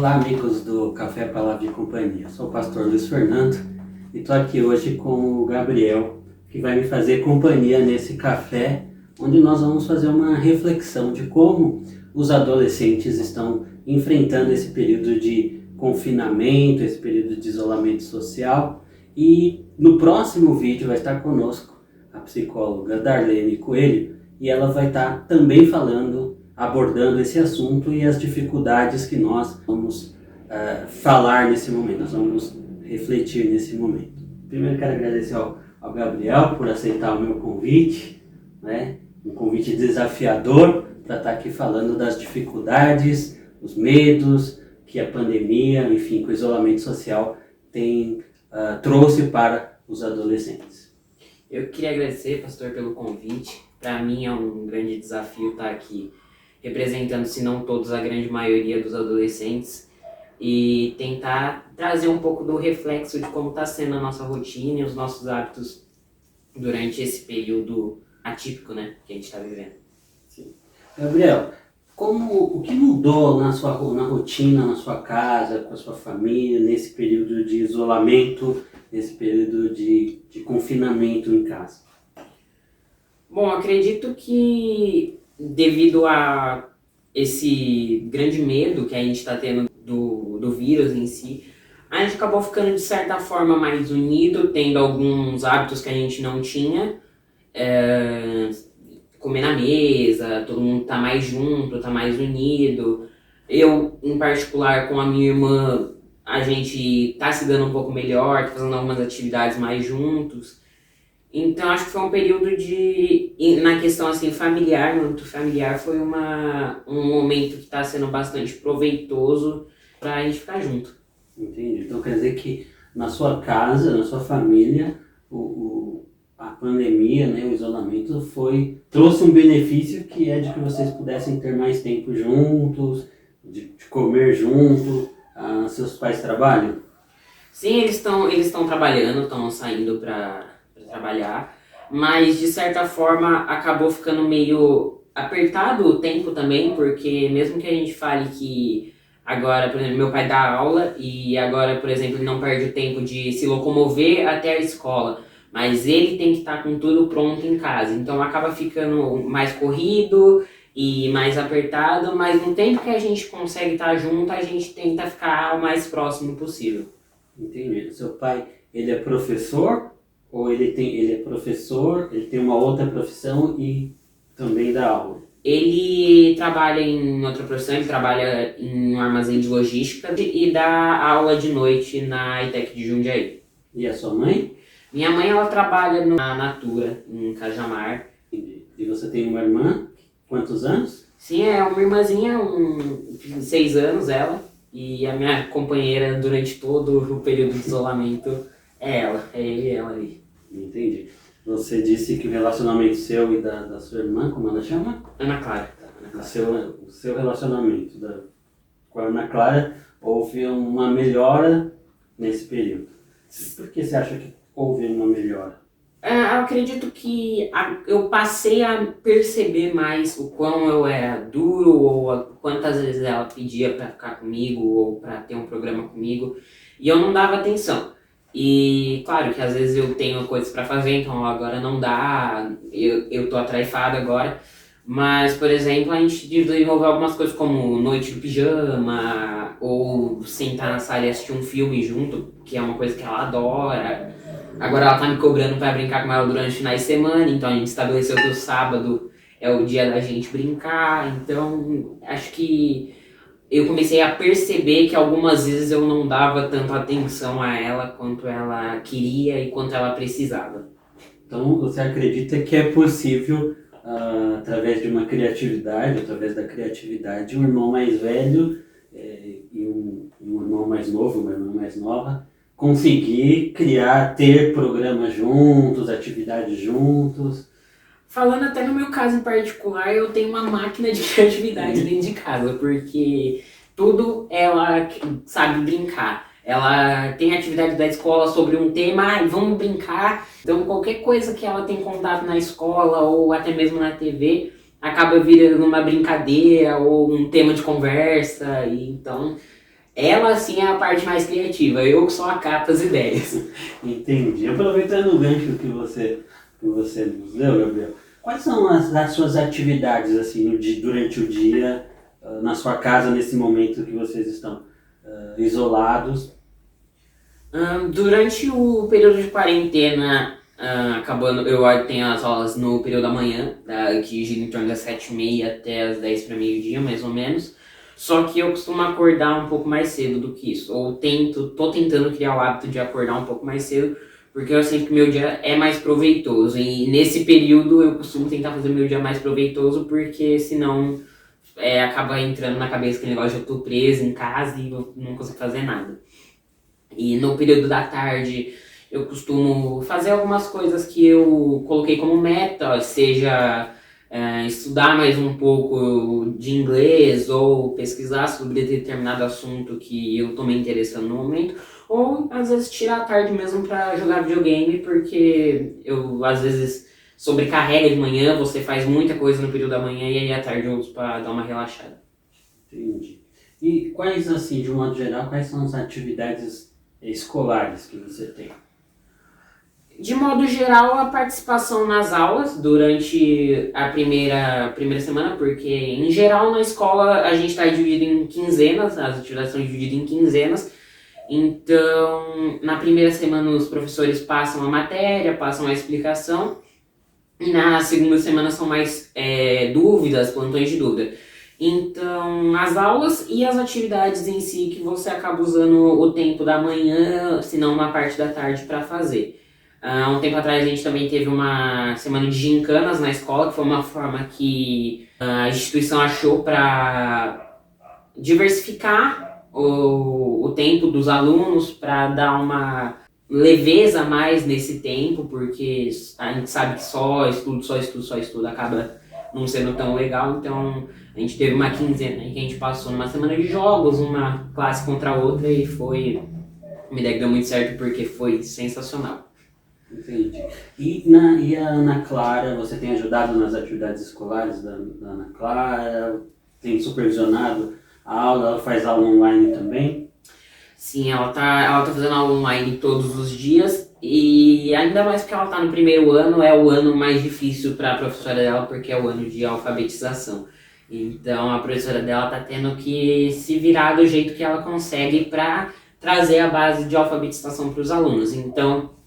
Olá, amigos do Café, Palavra e Companhia. Sou o pastor Luiz Fernando e estou aqui hoje com o Gabriel, que vai me fazer companhia nesse café, onde nós vamos fazer uma reflexão de como os adolescentes estão enfrentando esse período de confinamento, esse período de isolamento social. E no próximo vídeo vai estar conosco a psicóloga Darlene Coelho e ela vai estar também abordando esse assunto e as dificuldades que nós vamos falar nesse momento, nós vamos refletir nesse momento. Primeiro quero agradecer ao Gabriel por aceitar o meu convite, né? Um convite desafiador para estar aqui falando das dificuldades, os medos que a pandemia, enfim, que o isolamento social trouxe para os adolescentes. Eu queria agradecer, pastor, pelo convite. Para mim é um grande desafio estar aqui representando, se não todos, a grande maioria dos adolescentes e tentar trazer um pouco do reflexo de como está sendo a nossa rotina e os nossos hábitos durante esse período atípico, né, que a gente está vivendo. Sim. Gabriel, o que mudou na rotina, na sua casa, com a sua família, nesse período de isolamento, nesse período de confinamento em casa? Bom, acredito que devido a esse grande medo que a gente está tendo do vírus em si, a gente acabou ficando de certa forma mais unido, tendo alguns hábitos que a gente não tinha, comer na mesa, todo mundo tá mais junto, tá mais unido. Eu, em particular, com a minha irmã, a gente tá se dando um pouco melhor, tá fazendo algumas atividades mais juntos. Então acho que foi um período na questão assim familiar, no âmbito familiar, foi um momento que está sendo bastante proveitoso para a gente ficar junto. Entendi. Então quer dizer que na sua casa, na sua família, a pandemia, né, o isolamento trouxe um benefício que é de que vocês pudessem ter mais tempo juntos, de comer junto. Seus pais trabalham? Sim, eles estão trabalhando, estão saindo para trabalhar, mas de certa forma acabou ficando meio apertado o tempo também, porque mesmo que a gente fale que agora, por exemplo, meu pai dá aula e agora, por exemplo, ele não perde o tempo de se locomover até a escola, mas ele tem que estar com tudo pronto em casa, então acaba ficando mais corrido e mais apertado, mas no tempo que a gente consegue estar junto, a gente tenta ficar o mais próximo possível. Entendi. Seu pai, ele é professor? Ou ele é professor, ele tem uma outra profissão e também dá aula? Ele trabalha em outra profissão, ele trabalha em um armazém de logística e dá aula de noite na ETEC de Jundiaí. E a sua mãe? Minha mãe, ela trabalha na Natura, em Cajamar. E você tem uma irmã? Quantos anos? Sim, é uma irmãzinha, 6 anos ela. E a minha companheira durante todo o período de isolamento é ele e ela ali. Entendi. Você disse que o relacionamento seu e da sua irmã, como ela chama? Ana Clara. O seu relacionamento com a Ana Clara houve uma melhora nesse período. Por que você acha que houve uma melhora? Eu acredito que eu passei a perceber mais o quão eu era duro, ou quantas vezes ela pedia pra ficar comigo, ou pra ter um programa comigo, e eu não dava atenção. E claro que às vezes eu tenho coisas pra fazer, então agora não dá, eu tô atarefado agora. Mas, por exemplo, a gente desenvolveu algumas coisas como noite do pijama, ou sentar na sala e assistir um filme junto, que é uma coisa que ela adora. Agora ela tá me cobrando pra brincar com ela durante os finais de semana, então a gente estabeleceu que o sábado é o dia da gente brincar. Então acho que eu comecei a perceber que algumas vezes eu não dava tanta atenção a ela quanto ela queria e quanto ela precisava. Então você acredita que é possível, através de uma criatividade, através da criatividade, um irmão mais velho e um irmão mais novo, uma irmã mais nova, conseguir ter programas juntos, atividades juntos? Falando até no meu caso em particular, eu tenho uma máquina de criatividade dentro de casa, porque tudo ela sabe brincar. Ela tem atividade da escola sobre um tema, vamos brincar. Então qualquer coisa que ela tem contato na escola ou até mesmo na TV, acaba virando uma brincadeira ou um tema de conversa. E então ela sim é a parte mais criativa, eu que só acato as ideias. Entendi. Aproveitando o gancho que você nos deu, Gabriel, quais são as suas atividades assim, durante o dia, na sua casa, nesse momento que vocês estão isolados? Durante o período de quarentena, acabando, eu tenho as aulas no período da manhã, que gira em torno das 7h30 até as 10 para meio-dia, mais ou menos. Só que eu costumo acordar um pouco mais cedo do que isso, ou tô tentando criar o hábito de acordar um pouco mais cedo, porque eu sinto que meu dia é mais proveitoso. E nesse período eu costumo tentar fazer meu dia mais proveitoso, porque senão acaba entrando na cabeça aquele negócio de eu tô preso em casa e eu não consigo fazer nada. E no período da tarde eu costumo fazer algumas coisas que eu coloquei como meta, seja estudar mais um pouco de inglês ou pesquisar sobre determinado assunto que eu tô me interessando no momento, ou às vezes tirar a tarde mesmo para jogar videogame, porque eu às vezes sobrecarrega de manhã, você faz muita coisa no período da manhã e aí à tarde eu uso para dar uma relaxada. Entendi. E quais, assim, de um modo geral, quais são as atividades escolares que você tem? De modo geral, a participação nas aulas durante a primeira semana, porque em geral na escola a gente está dividido em quinzenas, as atividades são divididas em quinzenas. Então, na primeira semana os professores passam a matéria, passam a explicação, e na segunda semana são mais dúvidas, plantões de dúvida. Então, as aulas e as atividades em si que você acaba usando o tempo da manhã, se não uma parte da tarde para fazer. Há um tempo atrás a gente também teve uma semana de gincanas na escola, que foi uma forma que a instituição achou para diversificar o tempo dos alunos, para dar uma leveza a mais nesse tempo, porque a gente sabe que só estudo acaba não sendo tão legal. Então a gente teve uma quinzena em que a gente passou numa semana de jogos, uma classe contra a outra, e foi uma ideia que deu muito certo porque foi sensacional. Entendi. E a Ana Clara, você tem ajudado nas atividades escolares da Ana Clara? Tem supervisionado a aula? Ela faz aula online também? Sim, ela tá fazendo aula online todos os dias, e ainda mais porque ela tá no primeiro ano, é o ano mais difícil para a professora dela, porque é o ano de alfabetização. Então a professora dela tá tendo que se virar do jeito que ela consegue para trazer a base de alfabetização para os alunos. Então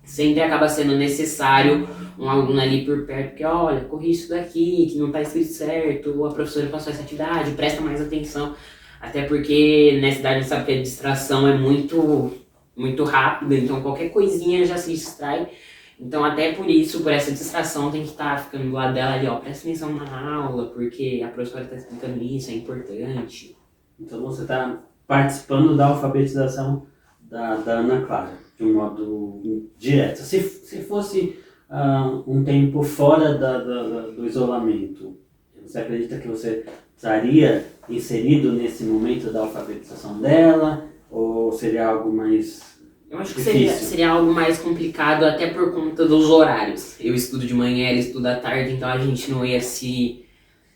sempre acaba sendo necessário um aluno ali por perto que, olha, corrige isso daqui, que não está escrito certo, ou a professora passou essa atividade, presta mais atenção. Até porque nessa idade a gente sabe que a distração é muito, muito rápida, então qualquer coisinha já se distrai. Então até por isso, por essa distração, tem que estar ficando do lado dela ali, ó, presta atenção na aula, porque a professora está explicando isso, é importante. Então você está participando da alfabetização da Ana Clara, de um modo direto. Se fosse um tempo fora do isolamento, você acredita que você estaria inserido nesse momento da alfabetização dela, ou seria algo mais Eu acho que difícil? seria algo mais complicado até por conta dos horários. Eu estudo de manhã, ela estuda à tarde, então a gente não ia se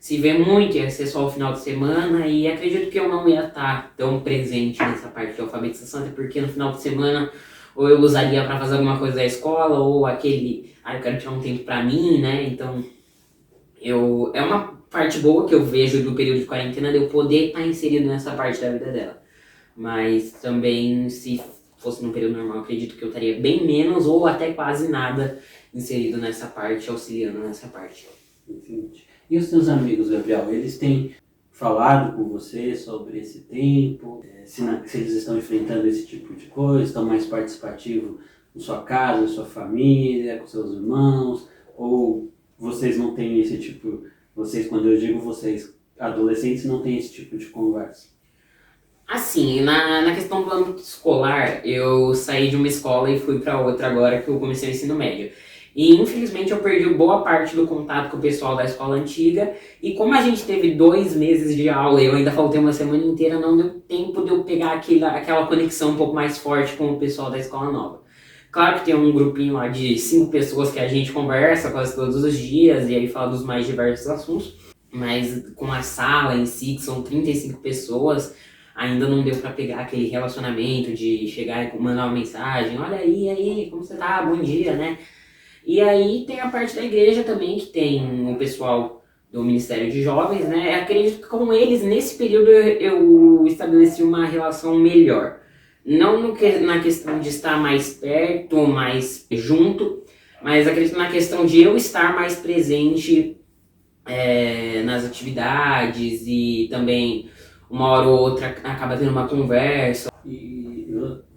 ver muito, ia ser só o final de semana, e acredito que eu não ia estar tão presente nessa parte de alfabetização, até porque no final de semana ou eu usaria para fazer alguma coisa da escola, ou eu quero tirar um tempo para mim, né? Então, é uma parte boa que eu vejo do período de quarentena, de eu poder estar inserido nessa parte da vida dela. Mas também, se fosse num período normal, acredito que eu estaria bem menos ou até quase nada inserido nessa parte, auxiliando nessa parte. Entendi. E os seus amigos, Gabriel, eles têm falado com você sobre esse tempo? Se eles estão enfrentando esse tipo de coisa, estão mais participativos na sua casa, na sua família, com seus irmãos? Ou vocês não têm esse tipo... Vocês, quando eu digo vocês, adolescentes, não têm esse tipo de conversa? Assim, na questão do âmbito escolar, eu saí de uma escola e fui para outra agora que eu comecei o ensino médio. E infelizmente eu perdi boa parte do contato com o pessoal da escola antiga, e como a gente teve 2 meses de aula e eu ainda faltei uma semana inteira, não deu tempo de eu pegar aquela conexão um pouco mais forte com o pessoal da escola nova. Claro que tem um grupinho lá de 5 pessoas que a gente conversa quase todos os dias e aí fala dos mais diversos assuntos, mas com a sala em si, que são 35 pessoas, ainda não deu para pegar aquele relacionamento de chegar e mandar uma mensagem, olha aí, como você tá, bom dia, né? E aí tem a parte da igreja também, que tem o pessoal do Ministério de Jovens, né? Eu acredito que com eles, nesse período, eu estabeleci uma relação melhor. Não na questão de estar mais perto, mais junto, mas acredito na questão de eu estar mais presente nas atividades e também uma hora ou outra acaba tendo uma conversa. E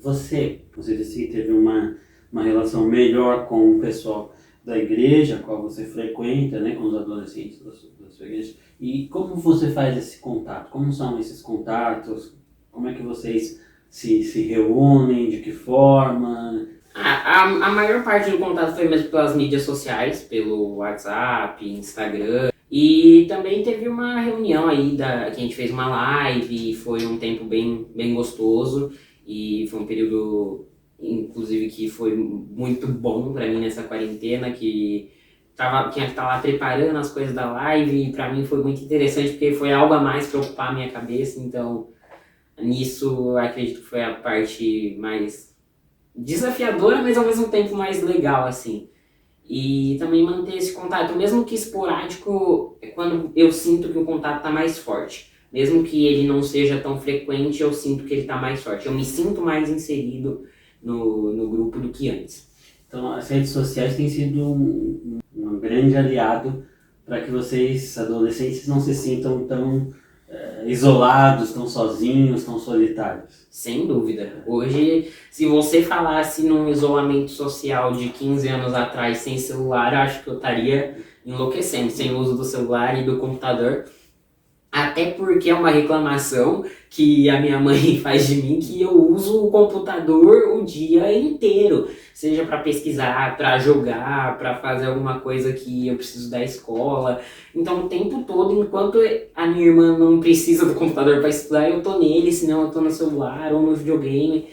você disse que teve uma relação melhor com o pessoal da igreja, a qual você frequenta, né, com os adolescentes da sua igreja. E como você faz esse contato? Como são esses contatos? Como é que vocês se reúnem? De que forma? A maior parte do contato foi mesmo pelas mídias sociais, pelo WhatsApp, Instagram. E também teve uma reunião aí que a gente fez uma live, foi um tempo bem gostoso e foi um período, inclusive, que foi muito bom pra mim nessa quarentena, que tinha que estar lá preparando as coisas da live e pra mim foi muito interessante porque foi algo a mais pra ocupar a minha cabeça, então nisso eu acredito que foi a parte mais desafiadora, mas ao mesmo tempo mais legal, assim. E também manter esse contato, mesmo que esporádico, é quando eu sinto que o contato está mais forte. Mesmo que ele não seja tão frequente, eu sinto que ele está mais forte. Eu me sinto mais inserido no grupo do que antes. Então, as redes sociais têm sido um grande aliado para que vocês, adolescentes, não se sintam tão isolados, tão sozinhos, tão solitários. Sem dúvida. Hoje, se você falasse num isolamento social de 15 anos atrás sem celular, eu acho que eu estaria enlouquecendo, sem o uso do celular e do computador. Até porque é uma reclamação que a minha mãe faz de mim, que eu uso o computador o dia inteiro. Seja para pesquisar, para jogar, para fazer alguma coisa que eu preciso da escola. Então o tempo todo, enquanto a minha irmã não precisa do computador para estudar, eu tô nele, senão eu tô no celular ou no videogame.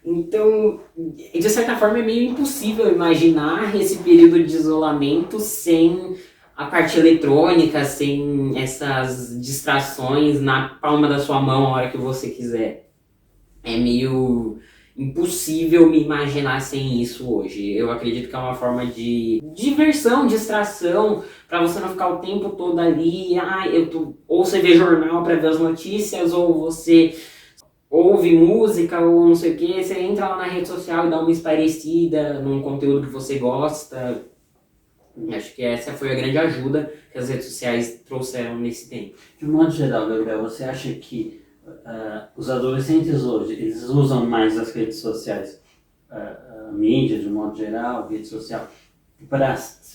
Então, de certa forma, é meio impossível imaginar esse período de isolamento sem a parte eletrônica, sem essas distrações na palma da sua mão a hora que você quiser. É meio impossível me imaginar sem isso hoje. Eu acredito que é uma forma de diversão, distração, para você não ficar o tempo todo ali, ou você vê jornal para ver as notícias, ou você ouve música ou não sei o que, você entra lá na rede social e dá uma esparecida num conteúdo que você gosta. Acho que essa foi a grande ajuda que as redes sociais trouxeram nesse tempo. De modo geral, Gabriel, você acha que os adolescentes hoje, eles usam mais as redes sociais, a mídia de modo geral, a rede social,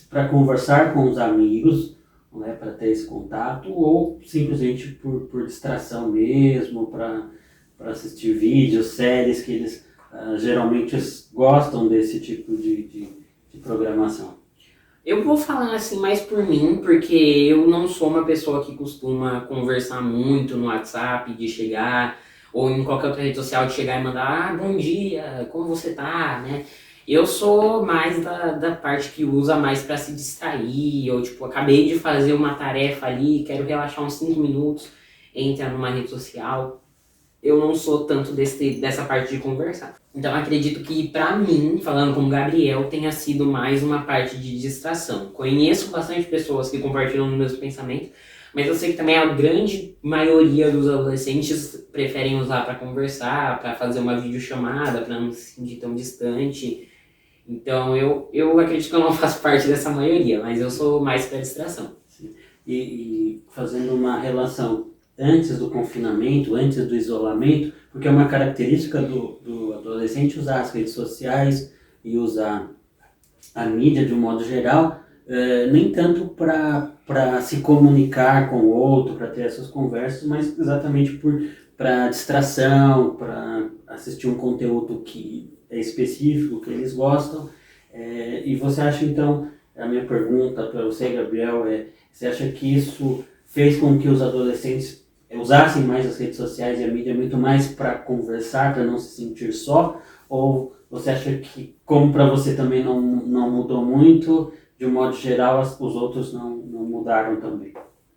para conversar com os amigos, né, para ter esse contato, ou simplesmente por distração mesmo, para assistir vídeos, séries, que eles geralmente gostam desse tipo de programação? Eu vou falar assim mais por mim, porque eu não sou uma pessoa que costuma conversar muito no WhatsApp, de chegar, ou em qualquer outra rede social, de chegar e mandar, bom dia, como você tá, né? Eu sou mais da parte que usa mais para se distrair, ou tipo, acabei de fazer uma tarefa ali, quero relaxar uns 5 minutos, entra numa rede social. Eu não sou tanto dessa parte de conversar. Então acredito que pra mim, falando como Gabriel, tenha sido mais uma parte de distração. Conheço bastante pessoas que compartilham os meus pensamentos, mas eu sei que também a grande maioria dos adolescentes preferem usar para conversar, para fazer uma videochamada, para não se sentir tão distante. Então eu acredito que eu não faço parte dessa maioria, mas eu sou mais para distração. Sim. E fazendo uma relação antes do confinamento, antes do isolamento, porque é uma característica do adolescente usar as redes sociais e usar a mídia de um modo geral, nem tanto para se comunicar com o outro, para ter essas conversas, mas exatamente para distração, para assistir um conteúdo que é específico, que eles gostam. E você acha, então, a minha pergunta para você, Gabriel, você acha que isso fez com que os adolescentes usassem mais as redes sociais e a mídia muito mais para conversar, para não se sentir só? Ou você acha que, como para você também não mudou muito, de um modo geral os outros não mudaram também?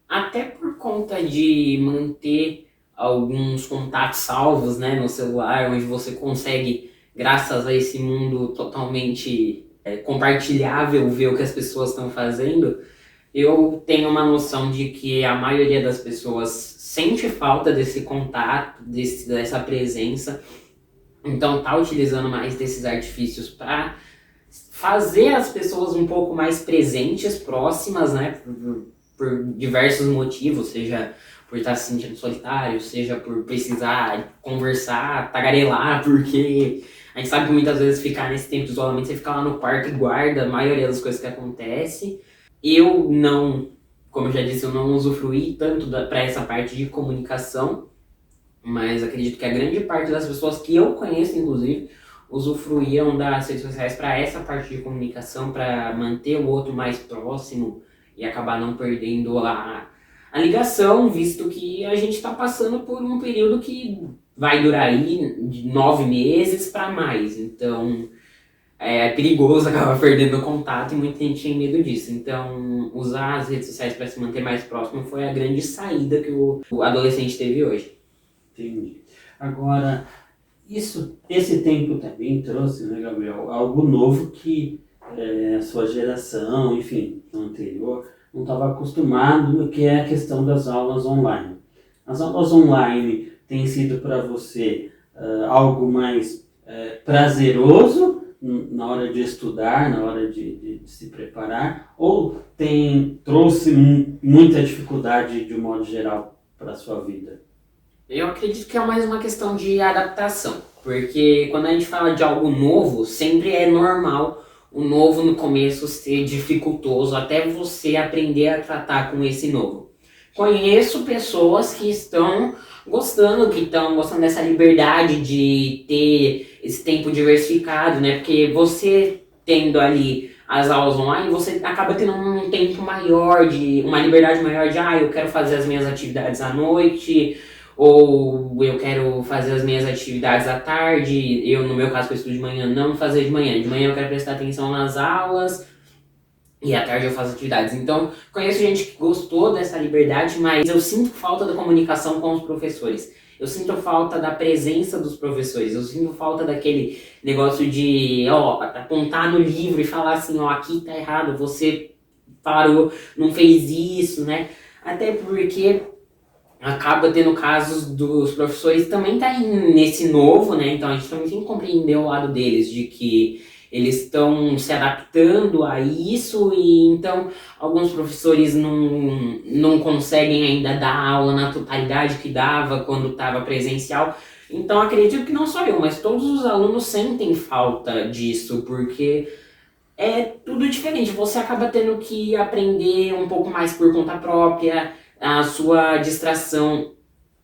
Até por conta de manter alguns contatos salvos, né, no celular, onde você consegue, graças a esse mundo totalmente compartilhável, ver o que as pessoas estão fazendo, eu tenho uma noção de que a maioria das pessoas sente falta desse contato, dessa presença, então tá utilizando mais desses artifícios para fazer as pessoas um pouco mais presentes, próximas, né, por diversos motivos, seja por estar se sentindo solitário, seja por precisar conversar, tagarelar, porque a gente sabe que muitas vezes ficar nesse tempo de isolamento, você fica lá no quarto e guarda a maioria das coisas que acontecem. Eu não, como eu já disse, eu não usufruí tanto para essa parte de comunicação, mas acredito que a grande parte das pessoas que eu conheço, inclusive, usufruíam das redes sociais para essa parte de comunicação, para manter o outro mais próximo e acabar não perdendo a ligação, visto que a gente está passando por um período que vai durar aí de 9 meses para mais. Então, é perigoso acabar perdendo o contato e muita gente tem medo disso. Então, usar as redes sociais para se manter mais próximo foi a grande saída que o adolescente teve hoje. Entendi. Agora, esse tempo também trouxe, né, Gabriel, algo novo que a sua geração, enfim, anterior, não estava acostumado, que é a questão das aulas online. As aulas online têm sido para você algo mais prazeroso na hora de estudar, na hora de se preparar, ou trouxe muita dificuldade de um modo geral para a sua vida? Eu acredito que é mais uma questão de adaptação, porque quando a gente fala de algo novo, sempre é normal o novo no começo ser dificultoso, até você aprender a tratar com esse novo. Conheço pessoas que estão gostando dessa liberdade de ter esse tempo diversificado, né? Porque você tendo ali as aulas online, você acaba tendo um tempo maior, uma liberdade maior de, eu quero fazer as minhas atividades à noite, ou eu quero fazer as minhas atividades à tarde. Eu, no meu caso, que eu estudo de manhã, não fazer de manhã. De manhã eu quero prestar atenção nas aulas e à tarde eu faço atividades. Então, conheço gente que gostou dessa liberdade, mas eu sinto falta da comunicação com os professores. Eu sinto falta da presença dos professores. Eu sinto falta daquele negócio de apontar no livro e falar assim, aqui tá errado, você parou, não fez isso, né? Até porque acaba tendo casos dos professores também estarem nesse novo, né? Então a gente também tem que compreender o lado deles, de que eles estão se adaptando a isso e então alguns professores não conseguem ainda dar aula na totalidade que dava quando estava presencial. Então acredito que não só eu, mas todos os alunos sentem falta disso, porque é tudo diferente. Você acaba tendo que aprender um pouco mais por conta própria, a sua distração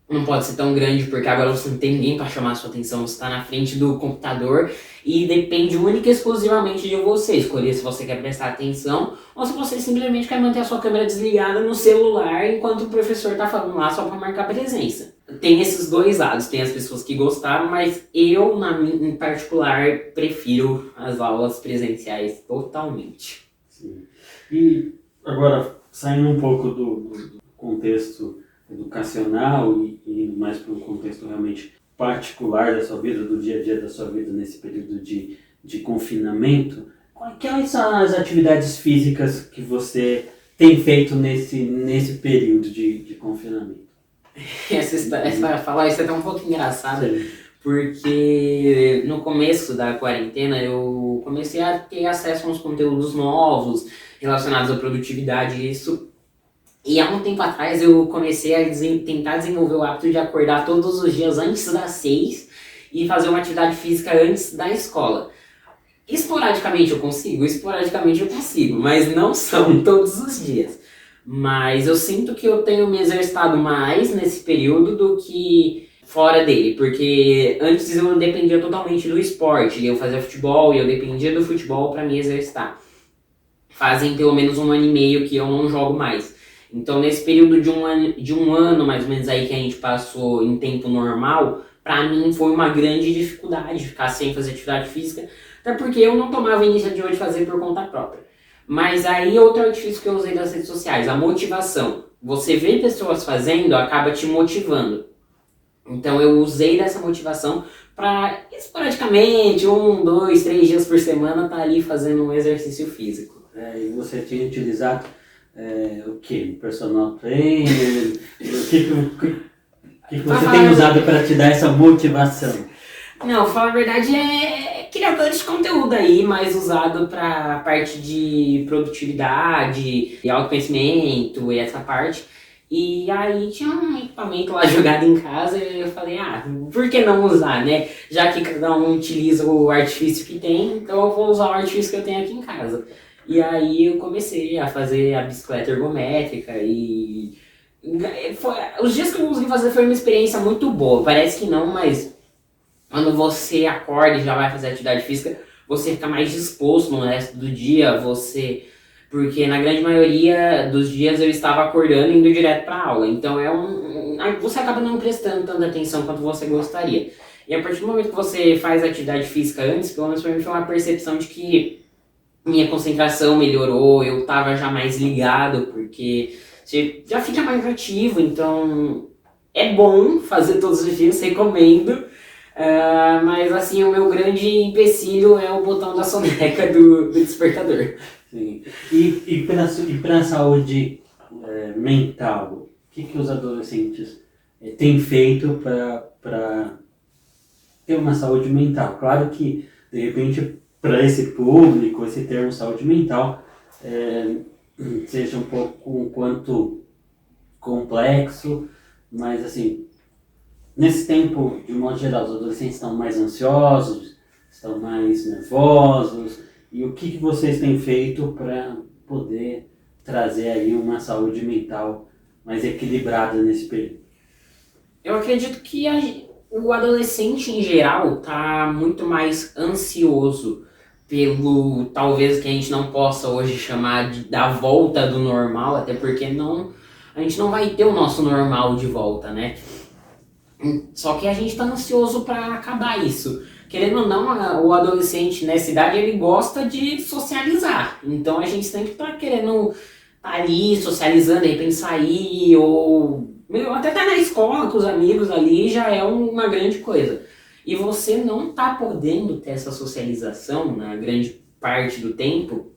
não pode ser tão grande, porque agora você não tem ninguém para chamar a sua atenção, você está na frente do computador e depende única e exclusivamente de você escolher se você quer prestar atenção ou se você simplesmente quer manter a sua câmera desligada no celular enquanto o professor está falando lá só para marcar presença. Tem esses dois lados, tem as pessoas que gostaram, mas eu, em particular, prefiro as aulas presenciais totalmente. Sim. E agora, saindo um pouco do contexto educacional e mais para um contexto realmente particular da sua vida, do dia a dia da sua vida nesse período de confinamento, quais são as atividades físicas que você tem feito nesse período de confinamento? Falar isso é até um pouco engraçado, porque no começo da quarentena eu comecei a ter acesso a uns conteúdos novos relacionados à produtividade e há um tempo atrás eu comecei a tentar desenvolver o hábito de acordar todos os dias antes das 6 e fazer uma atividade física antes da escola. Esporadicamente eu consigo, mas não são todos os dias. Mas eu sinto que eu tenho me exercitado mais nesse período do que fora dele, porque antes eu dependia totalmente do esporte, eu fazia futebol e eu dependia do futebol para me exercitar. Fazem pelo menos 1 ano e meio que eu não jogo mais. Então nesse período de um ano mais ou menos aí que a gente passou em tempo normal, para mim foi uma grande dificuldade ficar sem fazer atividade física, até porque eu não tomava a iniciativa de fazer por conta própria. Mas aí outro artifício que eu usei das redes sociais, a motivação. Você vê pessoas fazendo, acaba te motivando. Então eu usei dessa motivação para esporadicamente, 1, 2, 3 dias por semana, estar ali fazendo um exercício físico. E você tinha utilizado o que? Personal trainer? O que você tem usado para te dar essa motivação? Não, falar a verdade criador de conteúdo aí, mais usado para parte de produtividade, e autoconhecimento e essa parte. E aí tinha um equipamento lá jogado em casa e eu falei, por que não usar, né? Já que cada um utiliza o artifício que tem, então eu vou usar o artifício que eu tenho aqui em casa. E aí eu comecei a fazer a bicicleta ergométrica e... os dias que eu consegui fazer foi uma experiência muito boa. Parece que não, mas quando você acorda e já vai fazer atividade física, você fica mais disposto no resto do dia, porque na grande maioria dos dias eu estava acordando e indo direto para aula. Então você acaba não prestando tanta atenção quanto você gostaria. E a partir do momento que você faz atividade física antes, pelo menos para mim foi uma percepção de que minha concentração melhorou, eu estava já mais ligado, porque você já fica mais ativo, então é bom fazer todos os dias, recomendo. Mas assim, o meu grande empecilho é o botão da soneca do despertador. Sim. E para a saúde mental, o que os adolescentes têm feito para ter uma saúde mental? Claro que, de repente, para esse público, esse termo saúde mental seja um pouco um quanto complexo, mas assim, nesse tempo, de um modo geral, os adolescentes estão mais ansiosos, estão mais nervosos, e o que vocês têm feito para poder trazer aí uma saúde mental mais equilibrada nesse período? Eu acredito que o adolescente em geral está muito mais ansioso pelo, talvez, que a gente não possa hoje chamar da volta do normal, até porque a gente não vai ter o nosso normal de volta, né? Só que a gente está ansioso para acabar isso. Querendo ou não, o adolescente nessa idade ele gosta de socializar. Então a gente sempre está querendo estar ali socializando, de repente sair, ou até estar na escola com os amigos ali já é uma grande coisa. E você não tá podendo ter essa socialização na grande parte do tempo,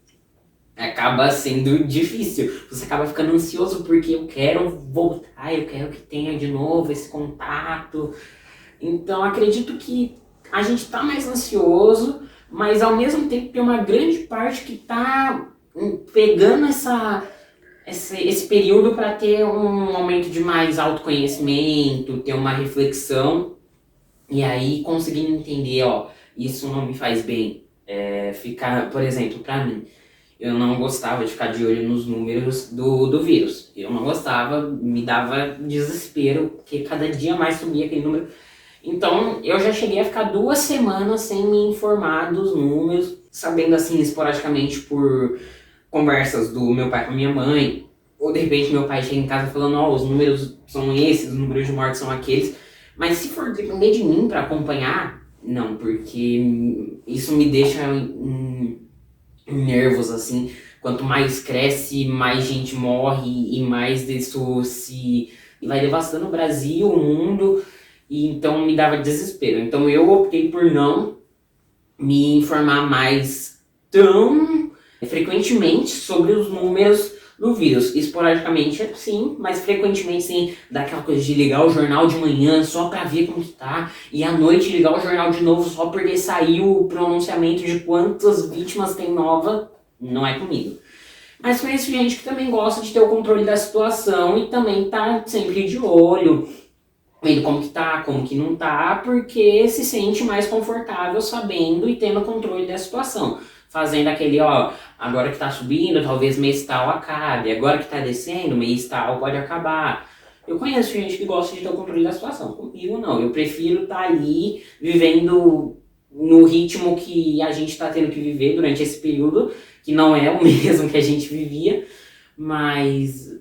acaba sendo difícil. Você acaba ficando ansioso porque eu quero voltar, eu quero que tenha de novo esse contato. Então acredito que a gente está mais ansioso, mas ao mesmo tempo tem uma grande parte que está pegando esse período para ter um momento de mais autoconhecimento, ter uma reflexão e aí conseguindo entender, isso não me faz bem. Ficar, por exemplo, para mim, eu não gostava de ficar de olho nos números do vírus. Eu não gostava, me dava desespero, porque cada dia mais subia aquele número. Então, eu já cheguei a ficar 2 semanas sem me informar dos números, sabendo assim, esporadicamente por conversas do meu pai com a minha mãe, ou de repente meu pai chega em casa falando, os números são esses, os números de morte são aqueles. Mas se for depender de mim para acompanhar, não, porque isso me deixa em nervos, assim. Quanto mais cresce, mais gente morre e mais disso vai devastando o Brasil, o mundo, e então me dava desespero. Então eu optei por não me informar mais tão frequentemente sobre os números do vírus. Esporadicamente sim, mas frequentemente sim, daquela coisa de ligar o jornal de manhã só pra ver como que tá, e à noite ligar o jornal de novo só porque saiu o pronunciamento de quantas vítimas tem nova, não é comigo. Mas conheço gente que também gosta de ter o controle da situação e também tá sempre de olho, vendo como que tá, como que não tá, porque se sente mais confortável sabendo e tendo controle da situação. Fazendo aquele, agora que tá subindo, talvez mês tal acabe, agora que tá descendo, mês tal pode acabar. Eu conheço gente que gosta de ter o controle da situação, comigo não, eu prefiro estar ali vivendo no ritmo que a gente tá tendo que viver durante esse período, que não é o mesmo que a gente vivia, mas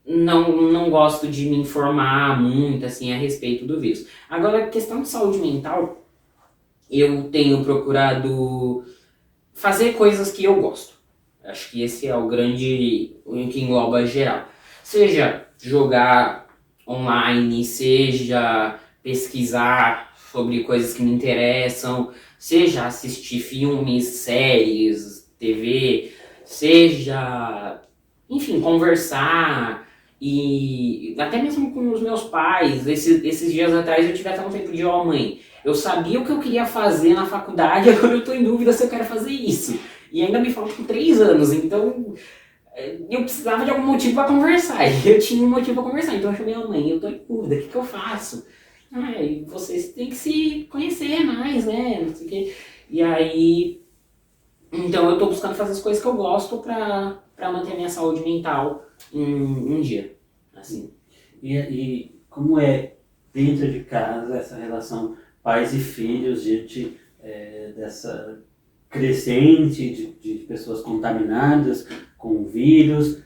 não gosto de me informar muito assim a respeito do vírus. Agora, a questão de saúde mental, eu tenho procurado fazer coisas que eu gosto. Acho que esse é o que engloba geral. Seja jogar online, seja pesquisar sobre coisas que me interessam, seja assistir filmes, séries, TV, seja, enfim, conversar e até mesmo com os meus pais. Esses dias atrás eu tive até um tempo de, ó, mãe, eu sabia o que eu queria fazer na faculdade, agora eu tô em dúvida se eu quero fazer isso. E ainda me faltam 3 anos, então eu precisava de algum motivo para conversar. E eu tinha um motivo para conversar, então eu chamei a mãe, eu tô em dúvida, o que eu faço? Ah, e vocês têm que se conhecer mais, né? Não sei o quê. E aí, então eu tô buscando fazer as coisas que eu gosto pra manter minha saúde mental um dia, assim. E como é dentro de casa essa relação pais e filhos diante dessa crescente de pessoas contaminadas com o vírus?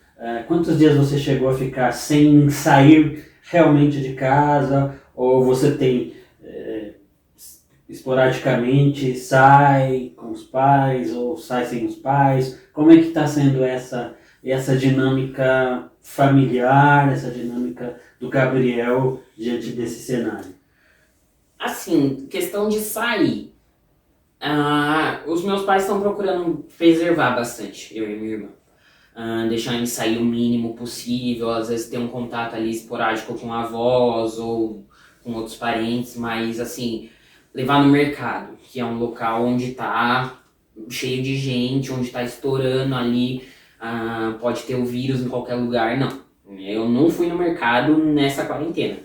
Quantos dias você chegou a ficar sem sair realmente de casa? Ou você tem esporadicamente sai com os pais ou sai sem os pais? Como é que está sendo essa dinâmica familiar, essa dinâmica do Gabriel diante desse cenário? Assim, questão de sair. Os meus pais estão procurando preservar bastante, eu e minha irmã. Deixar ele sair o mínimo possível, às vezes ter um contato ali esporádico com avós ou com outros parentes, mas assim, levar no mercado, que é um local onde tá cheio de gente, onde tá estourando ali, pode ter o vírus em qualquer lugar, não. Eu não fui no mercado nessa quarentena.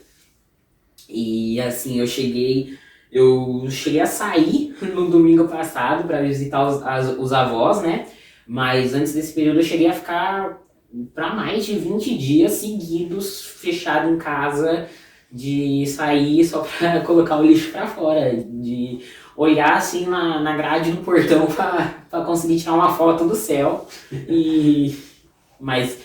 E assim, eu cheguei a sair no domingo passado para visitar os avós, né? Mas antes desse período eu cheguei a ficar para mais de 20 dias seguidos fechado em casa, de sair só para colocar o lixo para fora, de olhar assim na grade do portão para conseguir tirar uma foto do céu. Mas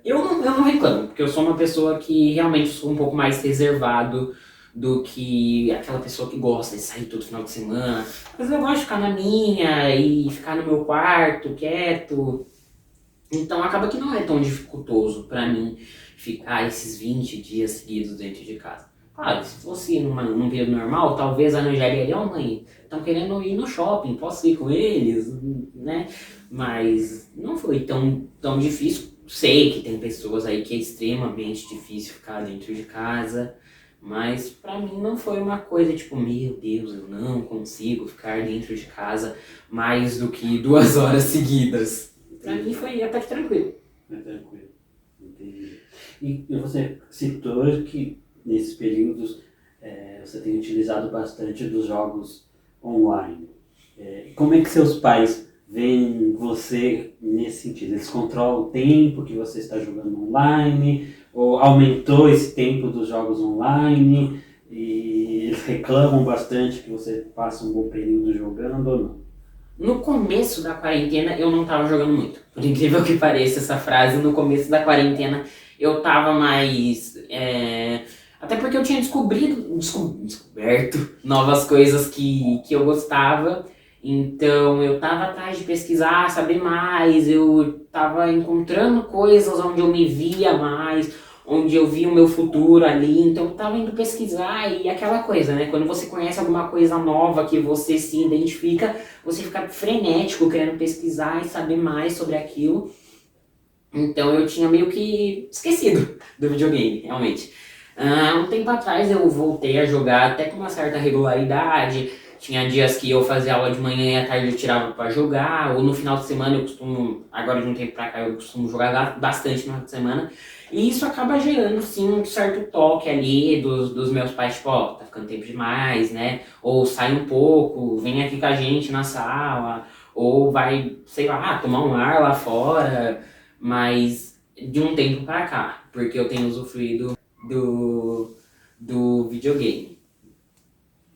eu não reclamo, porque eu sou uma pessoa que realmente sou um pouco mais reservado do que aquela pessoa que gosta de sair todo final de semana. Mas eu gosto de ficar na minha e ficar no meu quarto, quieto. Então acaba que não é tão dificultoso pra mim ficar esses 20 dias seguidos dentro de casa. Claro, se fosse num período normal, talvez arranjaria ali, ó, mãe, estão querendo ir no shopping, posso ir com eles, né? Mas não foi tão difícil. Sei que tem pessoas aí que é extremamente difícil ficar dentro de casa, mas pra mim não foi uma coisa tipo, meu Deus, eu não consigo ficar dentro de casa mais do que 2 horas seguidas. Pra mim foi até que tranquilo. É tranquilo, entendi. E você citou que nesses períodos você tem utilizado bastante dos jogos online. Como é que seus pais veem você nesse sentido? Eles controlam o tempo que você está jogando online? Ou aumentou esse tempo dos jogos online? E eles reclamam bastante que você passa um bom período jogando ou não? No começo da quarentena eu não tava jogando muito. Por incrível que pareça essa frase, no começo da quarentena eu tava mais... Até porque eu tinha descoberto novas coisas que eu gostava. Então eu tava atrás de pesquisar, saber mais, eu tava encontrando coisas onde eu me via mais, onde eu via o meu futuro ali, então eu tava indo pesquisar e aquela coisa, né? Quando você conhece alguma coisa nova que você se identifica, você fica frenético querendo pesquisar e saber mais sobre aquilo. Então eu tinha meio que esquecido do videogame, realmente. Um tempo atrás eu voltei a jogar até com uma certa regularidade. Tinha dias que eu fazia aula de manhã e à tarde eu tirava pra jogar, ou no final de semana eu costumo, agora de um tempo pra cá eu costumo jogar bastante no final de semana. E isso acaba gerando, sim, um certo toque ali dos meus pais, tipo, ó, tá ficando tempo demais, né? Ou sai um pouco, vem aqui com a gente na sala, ou vai, sei lá, tomar um ar lá fora, mas de um tempo pra cá, porque eu tenho usufruído do videogame.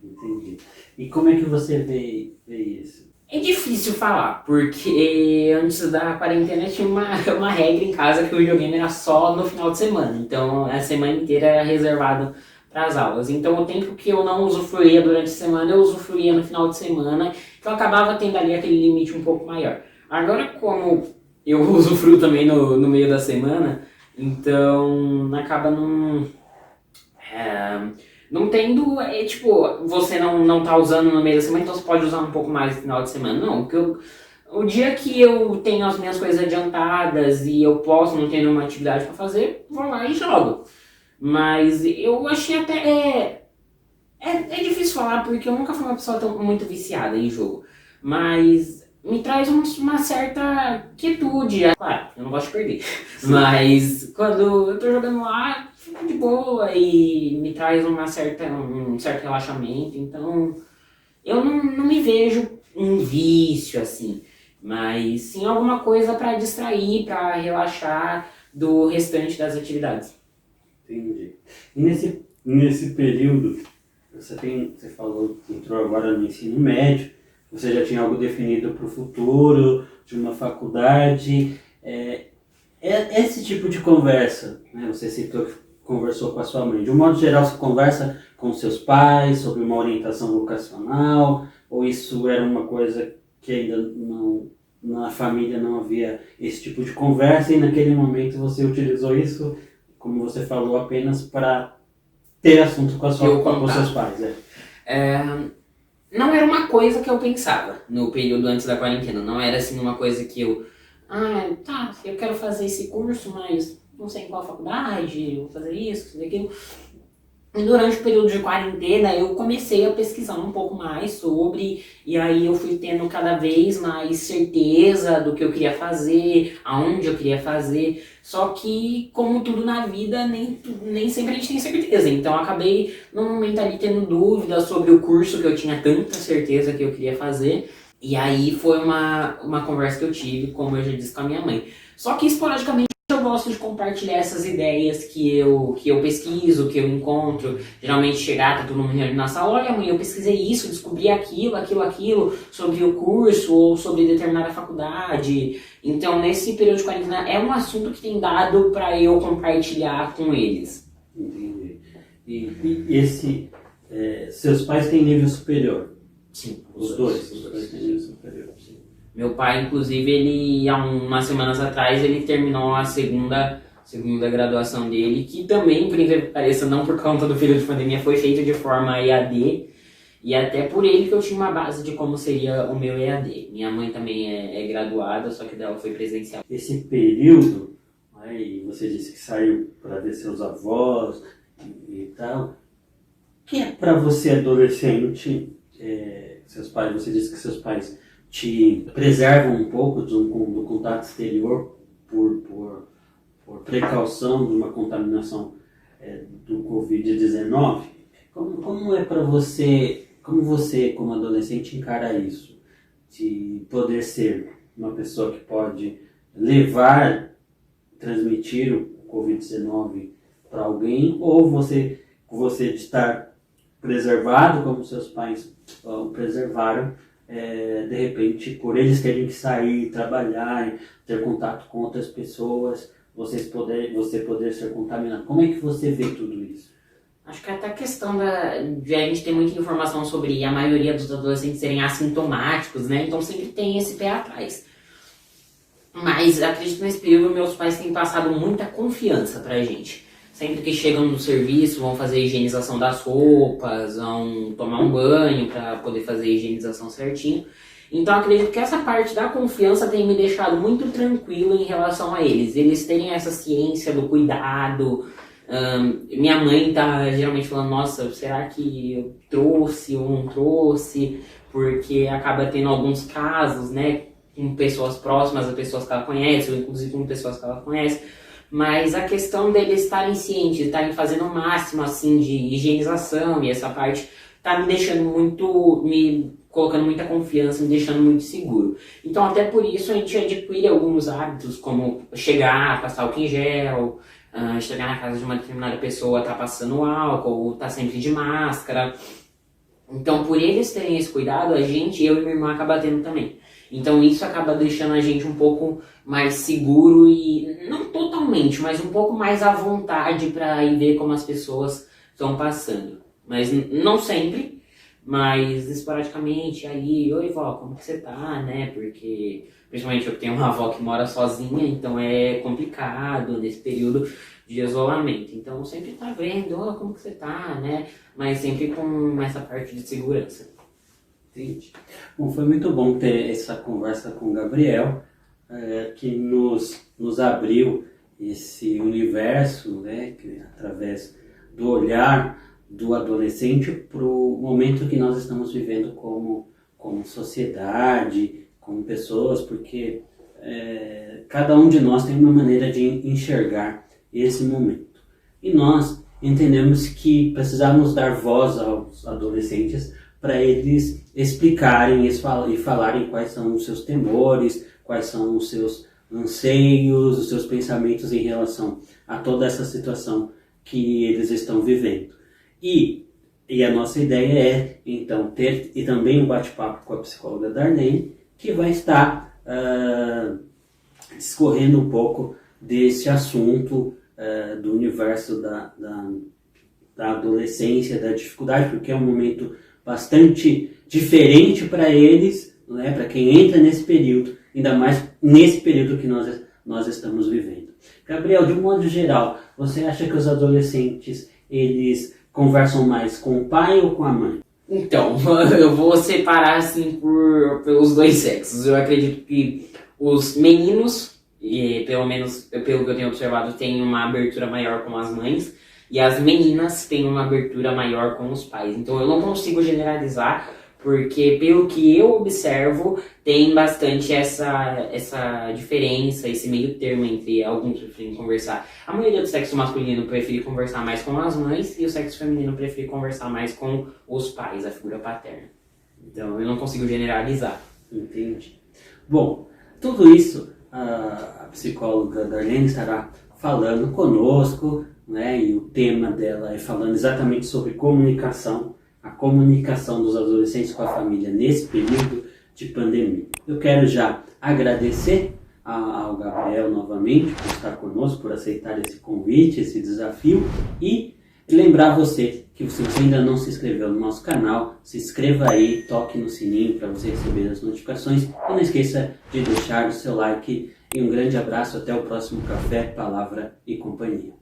Entendi. E como é que você vê isso? É difícil falar, porque antes da quarentena tinha uma regra em casa que o videogame era só no final de semana. Então a semana inteira era reservado para as aulas. Então o tempo que eu não usufruía durante a semana, eu usufruía no final de semana. Então eu acabava tendo ali aquele limite um pouco maior. Agora, como eu usufruo também no meio da semana, então acaba não... Não tendo, tipo, você não tá usando no meio da semana, então você pode usar um pouco mais no final de semana. Não, porque o dia que eu tenho as minhas coisas adiantadas e eu posso, não tenho nenhuma atividade pra fazer, vou lá e jogo. Mas eu achei até. É difícil falar porque eu nunca fui uma pessoa muito viciada em jogo. Mas me traz uma certa quietude. Claro, eu não gosto de perder. Mas quando eu tô jogando lá, fico de boa e me traz um certo relaxamento. Então eu não me vejo um vício assim. Mas sim alguma coisa pra distrair, pra relaxar do restante das atividades. Entendi. E nesse período, você falou que entrou agora no ensino médio, você já tinha algo definido para o futuro, de uma faculdade. Esse tipo de conversa, né? Você citou que conversou com a sua mãe. De um modo geral, você conversa com seus pais sobre uma orientação vocacional, ou isso era uma coisa que ainda não, na família não havia esse tipo de conversa e naquele momento você utilizou isso, como você falou, apenas para ter assunto com com seus pais? Não era uma coisa que eu pensava no período antes da quarentena. Não era assim uma coisa que eu... Ah, tá, eu quero fazer esse curso, mas não sei em qual faculdade, vou fazer isso, fazer aquilo. E durante o período de quarentena eu comecei a pesquisar um pouco mais sobre, e aí eu fui tendo cada vez mais certeza do que eu queria fazer, aonde eu queria fazer. Só que, como tudo na vida, nem sempre a gente tem certeza. Então eu acabei no momento ali tendo dúvidas sobre o curso que eu tinha tanta certeza que eu queria fazer. E aí foi uma conversa que eu tive, como eu já disse, com a minha mãe. Só que esporadicamente eu gosto de compartilhar essas ideias que eu pesquiso, que eu encontro. Geralmente chegar, tá todo mundo reunido na sala, olha mãe, eu pesquisei isso, descobri aquilo, sobre o curso ou sobre determinada faculdade. Então nesse período de quarentena é um assunto que tem dado para eu compartilhar com eles. Entendi. Seus pais têm nível superior? Sim. Os dois têm nível superior, sim. Meu pai, inclusive, ele há umas semanas atrás, ele terminou a segunda graduação dele, que também, por incrível que pareça, não por conta do período de pandemia, foi feito de forma EAD, e até por ele que eu tinha uma base de como seria o meu EAD. Minha mãe também é graduada, só que dela foi presencial. Esse período, aí você disse que saiu para ver seus avós e tal, o que é para você adolescente, seus pais, você disse que seus pais te preservam um pouco do contato exterior por precaução de uma contaminação do Covid-19. Como é para você, como adolescente, encara isso? De poder ser uma pessoa que pode transmitir o Covid-19 para alguém, ou você de estar preservado como seus pais o preservaram, de repente, por eles terem que sair, trabalhar, ter contato com outras pessoas, você poder ser contaminado. Como é que você vê tudo isso? Acho que até a questão de a gente ter muita informação sobre a maioria dos adolescentes serem assintomáticos, né? Então sempre tem esse pé atrás. Mas acredito que nesse período meus pais têm passado muita confiança pra gente. Sempre que chegam no serviço, vão fazer a higienização das roupas, vão tomar um banho para poder fazer a higienização certinho. Então acredito que essa parte da confiança tem me deixado muito tranquilo em relação a eles. Eles terem essa ciência do cuidado. Minha mãe tá geralmente falando, nossa, será que eu trouxe ou não trouxe? Porque acaba tendo alguns casos, né, com pessoas próximas, pessoas que ela conhece, ou inclusive com pessoas que ela conhece. Mas a questão deles estarem cientes, estarem fazendo o máximo assim de higienização e essa parte tá me deixando me colocando muita confiança, me deixando muito seguro. Então até por isso a gente adquire alguns hábitos, como chegar, passar álcool em gel, chegar na casa de uma determinada pessoa, tá passando álcool, tá sempre de máscara. Então por eles terem esse cuidado, eu e minha irmã acaba tendo também. Então isso acaba deixando a gente um pouco mais seguro e, não totalmente, mas um pouco mais à vontade para ir ver como as pessoas estão passando. Mas não sempre, mas esporadicamente aí, oi vó, como que você tá, né? Porque principalmente eu que tenho uma avó que mora sozinha, então é complicado nesse período de isolamento. Então sempre tá vendo, ó, como que você tá, né? Mas sempre com essa parte de segurança. Entendi. Bom, foi muito bom ter essa conversa com o Gabriel, que nos abriu esse universo, né, que, através do olhar do adolescente para o momento que nós estamos vivendo como sociedade, como pessoas, porque cada um de nós tem uma maneira de enxergar esse momento. E nós entendemos que precisamos dar voz aos adolescentes para eles explicarem e falarem quais são os seus temores, quais são os seus anseios, os seus pensamentos em relação a toda essa situação que eles estão vivendo. E a nossa ideia é, então, ter e também um bate-papo com a psicóloga Darlene, que vai estar discorrendo um pouco desse assunto do universo da adolescência, da dificuldade, porque é um momento bastante diferente para eles, né, para quem entra nesse período, ainda mais nesse período que nós estamos vivendo. Gabriel, de um modo geral, você acha que os adolescentes, eles conversam mais com o pai ou com a mãe? Então, eu vou separar assim pelos dois sexos. Eu acredito que os meninos, pelo menos pelo que eu tenho observado, têm uma abertura maior com as mães, e as meninas têm uma abertura maior com os pais. Então eu não consigo generalizar, porque pelo que eu observo, tem bastante essa diferença, esse meio termo entre alguns preferem conversar. A maioria do sexo masculino prefere conversar mais com as mães, e o sexo feminino prefere conversar mais com os pais, a figura paterna. Então eu não consigo generalizar. Entendi. Bom, tudo isso a psicóloga Darlene estará falando conosco, né? E o tema dela é falando exatamente sobre comunicação, a comunicação dos adolescentes com a família nesse período de pandemia. Eu quero já agradecer ao Gabriel novamente por estar conosco, por aceitar esse convite, esse desafio, e lembrar você que se você ainda não se inscreveu no nosso canal, se inscreva aí, toque no sininho para você receber as notificações e não esqueça de deixar o seu like. E um grande abraço, até o próximo Café, Palavra e Companhia.